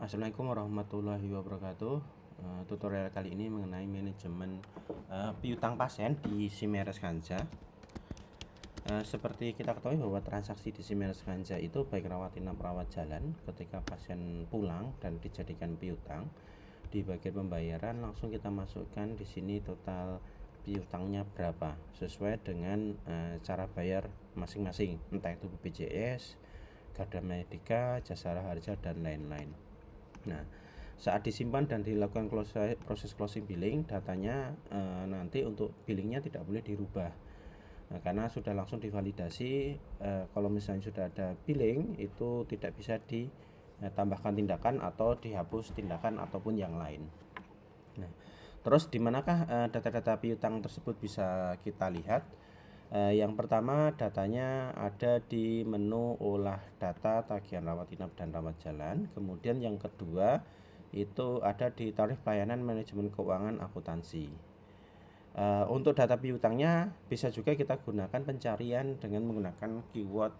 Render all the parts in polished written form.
Assalamualaikum warahmatullahi wabarakatuh. Tutorial kali ini mengenai manajemen piutang pasien di Simeres Ganja. Seperti kita ketahui bahwa transaksi di Simeres Ganja itu baik rawat inap rawat jalan, ketika pasien pulang dan dijadikan piutang, di bagian pembayaran langsung kita masukkan di sini total piutangnya berapa sesuai dengan cara bayar masing-masing, entah itu BPJS, Garda Medika, Jasara Harja dan lain-lain. Nah, saat disimpan dan dilakukan proses closing billing, datanya nanti untuk billingnya tidak boleh dirubah. Nah, karena sudah langsung divalidasi, kalau misalnya sudah ada billing itu tidak bisa ditambahkan tindakan atau dihapus tindakan ataupun yang lain. Nah, terus di manakah data-data piutang tersebut bisa kita lihat? Yang pertama, datanya ada di menu olah data tagihan rawat inap dan rawat jalan. Kemudian yang kedua itu ada di tarif pelayanan manajemen keuangan akuntansi. Untuk data piutangnya bisa juga kita gunakan pencarian dengan menggunakan keyword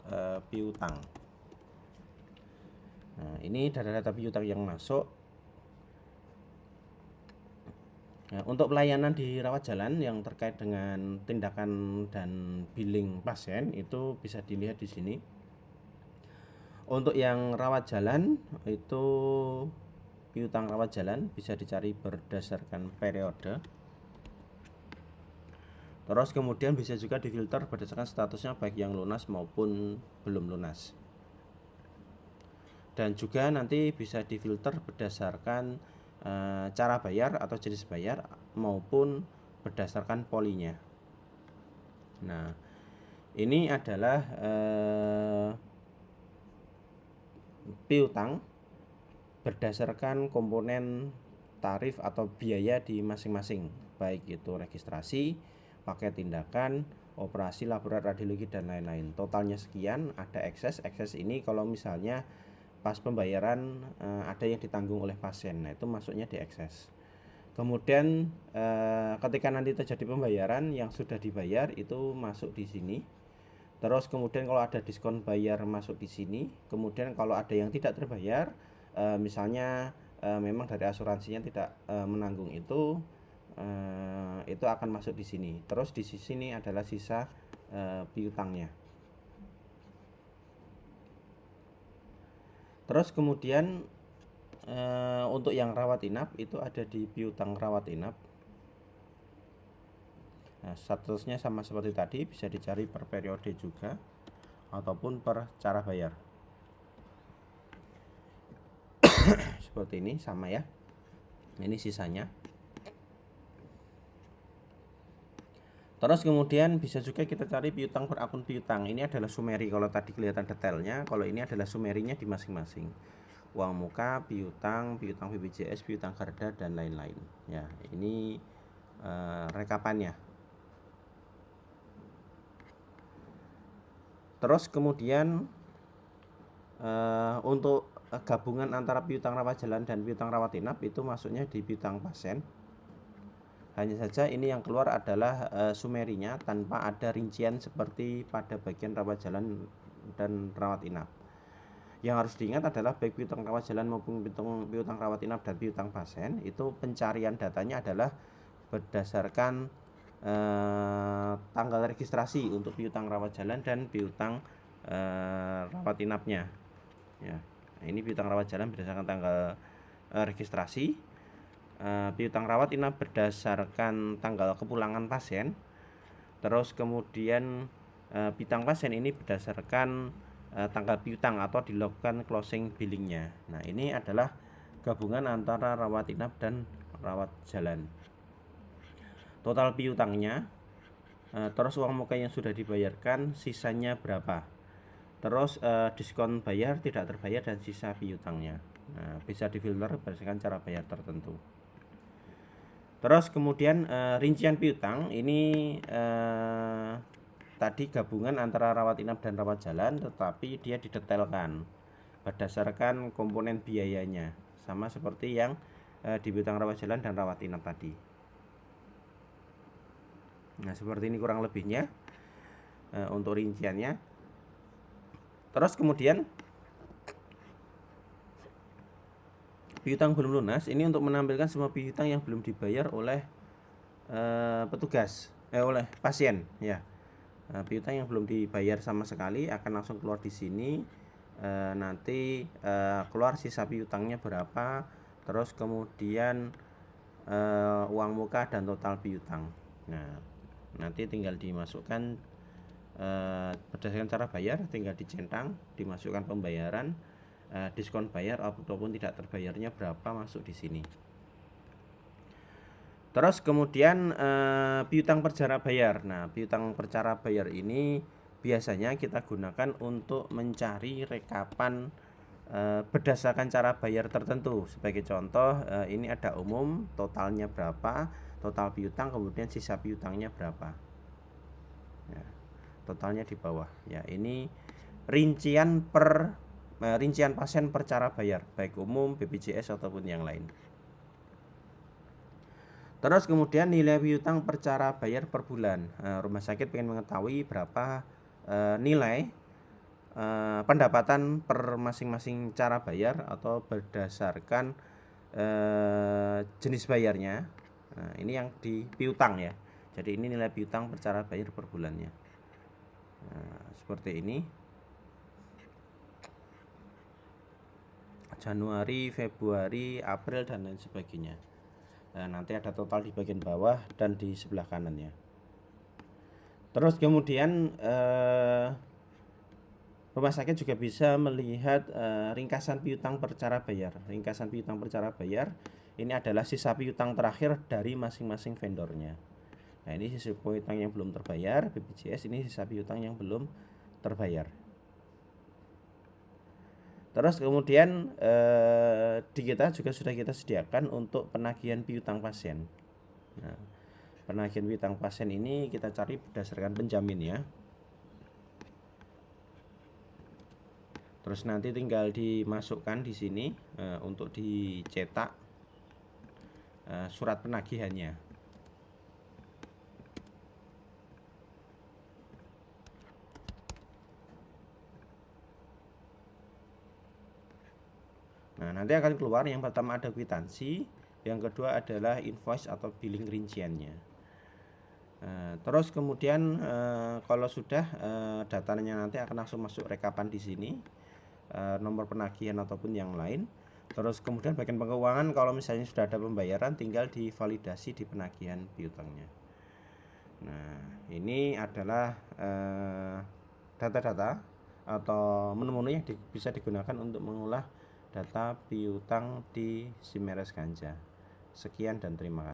piutang. Nah, ini data-data piutang yang masuk. Nah, untuk pelayanan di rawat jalan yang terkait dengan tindakan dan billing pasien itu bisa dilihat di sini. Untuk yang rawat jalan itu piutang rawat jalan bisa dicari berdasarkan periode. Terus kemudian bisa juga difilter berdasarkan statusnya baik yang lunas maupun belum lunas. Dan juga nanti bisa difilter berdasarkan cara bayar atau jenis bayar maupun berdasarkan polinya. Nah, ini adalah piutang berdasarkan komponen tarif atau biaya di masing-masing, baik itu registrasi, paket tindakan, operasi, laboratorium, radiologi dan lain-lain. Totalnya sekian, ada ekses. Ekses ini kalau misalnya pas pembayaran ada yang ditanggung oleh pasien, nah itu masuknya di ekses. Kemudian ketika nanti terjadi pembayaran yang sudah dibayar itu masuk di sini. Terus kemudian kalau ada diskon bayar masuk di sini. Kemudian kalau ada yang tidak terbayar, misalnya memang dari asuransinya tidak menanggung itu akan masuk di sini. Terus di sini adalah sisa piutangnya. Terus kemudian untuk yang rawat inap itu ada di piutang rawat inap. Nah, statusnya sama seperti tadi, bisa dicari per periode juga ataupun per cara bayar. Seperti ini sama ya. Ini sisanya. Terus kemudian bisa juga kita cari piutang per akun piutang. Ini adalah summary, kalau tadi kelihatan detailnya, kalau ini adalah summary-nya di masing-masing. Uang muka, piutang, piutang BPJS, piutang Garda dan lain-lain. Ya, ini rekapannya. Terus kemudian untuk gabungan antara piutang rawat jalan dan piutang rawat inap itu masuknya di piutang pasien. Hanya saja ini yang keluar adalah summary-nya tanpa ada rincian seperti pada bagian rawat jalan dan rawat inap. Yang harus diingat adalah baik piutang rawat jalan maupun piutang rawat inap dan piutang pasien itu pencarian datanya adalah berdasarkan tanggal registrasi untuk piutang rawat jalan dan piutang rawat inapnya. Ya, nah ini piutang rawat jalan berdasarkan tanggal registrasi. Piutang rawat inap berdasarkan tanggal kepulangan pasien. Terus kemudian piutang pasien ini berdasarkan tanggal piutang atau dilakukan closing billingnya. Nah, ini adalah gabungan antara rawat inap dan rawat jalan. Total piutangnya, terus uang muka yang sudah dibayarkan sisanya berapa, terus diskon bayar, tidak terbayar, dan sisa piutangnya. Nah, bisa difilter berdasarkan cara bayar tertentu. Terus kemudian rincian piutang ini tadi gabungan antara rawat inap dan rawat jalan, tetapi dia didetailkan berdasarkan komponen biayanya, sama seperti yang di piutang rawat jalan dan rawat inap tadi. Nah, seperti ini kurang lebihnya untuk rinciannya. Terus kemudian piutang belum lunas ini untuk menampilkan semua piutang yang belum dibayar oleh oleh pasien ya. Piutang yang belum dibayar sama sekali akan langsung keluar di sini. Nanti keluar sisa piutangnya berapa, terus kemudian uang muka dan total piutang. Nah, nanti tinggal dimasukkan berdasarkan cara bayar, tinggal dicentang, dimasukkan pembayaran, diskon bayar ataupun tidak terbayarnya berapa masuk di sini. Terus kemudian piutang percara bayar. Nah, piutang percara bayar ini biasanya kita gunakan untuk mencari rekapan berdasarkan cara bayar tertentu. Sebagai contoh, ini ada umum, totalnya berapa, total piutang, kemudian sisa piutangnya berapa. Ya, totalnya di bawah. Ya, ini rincian pasien per cara bayar, baik umum, BPJS ataupun yang lain. Terus kemudian nilai piutang per cara bayar per bulan. Rumah sakit ingin mengetahui berapa nilai pendapatan per masing-masing cara bayar atau berdasarkan jenis bayarnya. Nah, ini yang di piutang ya. Jadi ini nilai piutang per cara bayar per bulannya. Nah, seperti ini. Januari, Februari, April dan lain sebagainya. Nah, nanti ada total di bagian bawah dan di sebelah kanan ya. Terus kemudian rumah sakit juga bisa melihat ringkasan piutang per cara bayar. Ringkasan piutang per cara bayar ini adalah sisa piutang terakhir dari masing-masing vendornya. Nah, ini sisa piutang yang belum terbayar, BPJS ini sisa piutang yang belum terbayar. Terus kemudian di kita juga sudah kita sediakan untuk penagihan piutang pasien. Nah, penagihan piutang pasien ini kita cari berdasarkan penjamin ya. Terus nanti tinggal dimasukkan di sini untuk dicetak surat penagihannya. Nah, nanti akan keluar yang pertama ada kwitansi, yang kedua adalah invoice atau billing rinciannya. Terus kemudian kalau sudah datanya nanti akan langsung masuk rekapan di sini, nomor penagihan ataupun yang lain. Terus kemudian bagian keuangan kalau misalnya sudah ada pembayaran tinggal divalidasi di penagihan piutangnya. Nah, ini adalah data-data atau menu-menu yang bisa digunakan untuk mengolah data piutang di Simeres Ganja. Sekian dan terima kasih.